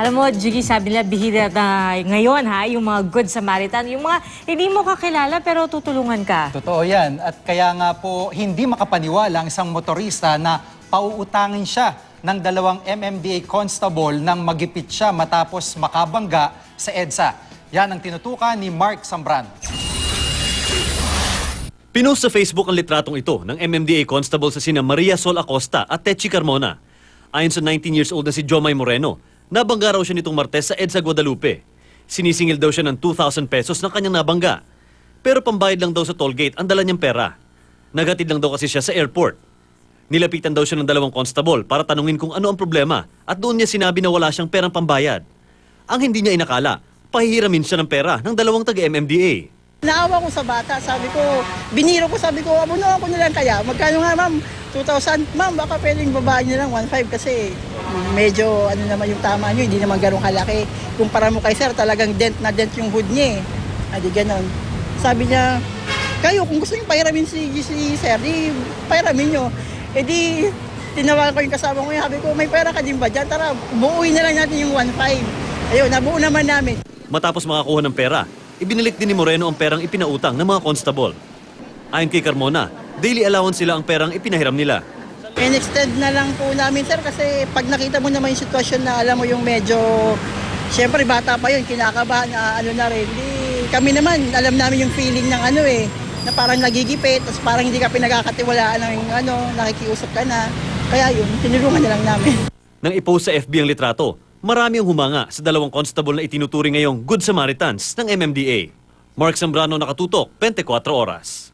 Alam mo, Jiggy, sabi nila bihira na ngayon ha, yung mga Good Samaritan, yung mga hindi mo kakilala pero tutulungan ka. Totoo yan. At kaya nga po, hindi makapaniwala ang isang motorista na pauutangin siya ng 2 MMDA constable nang magipit siya matapos makabangga sa EDSA. Yan ang tinutukan ni Mark Sambran. Pinost sa Facebook ang litratong ito ng MMDA constable sa sina Maria Sol Acosta at Techi Carmona. Ayon sa 19 years old na si Jomay Moreno, nabangga raw siya nitong Martes sa EDSA Guadalupe. Sinisingil daw siya ng 2,000 pesos ng kanyang nabangga. Pero pambayad lang daw sa toll gate ang dala niyang pera. Nagatid lang daw kasi siya sa airport. Nilapitan daw siya ng 2 constable para tanungin kung ano ang problema at doon niya sinabi na wala siyang perang pambayad. Ang hindi niya inakala, pahihiramin siya ng pera ng 2 taga-MMDA. Naawa ko sa bata, sabi ko, biniro ko, sabi ko, abunuhan ko na lang kaya. Magkano nga ma'am? 2,000? Ma'am, baka pwedeng babaan niyo lang 1,500 kasi medyo ano naman yung tama niyo, hindi naman ganun kalaki. Kumpara mo kay sir, talagang dent na dent yung hood niya eh. Adi ganon. Sabi niya, kayo kung gusto niyo pahiramin si sir, di pahiramin niyo. E di, tinawagan ko yung kasama ko, sabi ko, may pera ka din ba dyan? Tara, buuin na lang natin yung 1,500. Ayun, nabuo naman namin. Matapos makakuha ng pera, ibinalik din ni Moreno ang perang ipinautang ng mga constable. Ayon kay Carmona, daily allowance sila ang perang ipinahiram nila. In-extend na lang po namin sir kasi pag nakita mo naman yung sitwasyon na alam mo yung medyo, syempre bata pa yun, kinakabahan na ano na rin. Di, kami naman, alam namin yung feeling ng ano eh, na parang nagigipit, tapos parang hindi ka pinagkakatiwalaan ng ano, nakikiusap ka na. Kaya yun, tinulungan na lang namin. Nang ipost sa FB ang litrato, marami ang humanga sa 2 constable na itinuturing ngayong Good Samaritans ng MMDA. Mark Zambrano, nakatutok, 24 oras.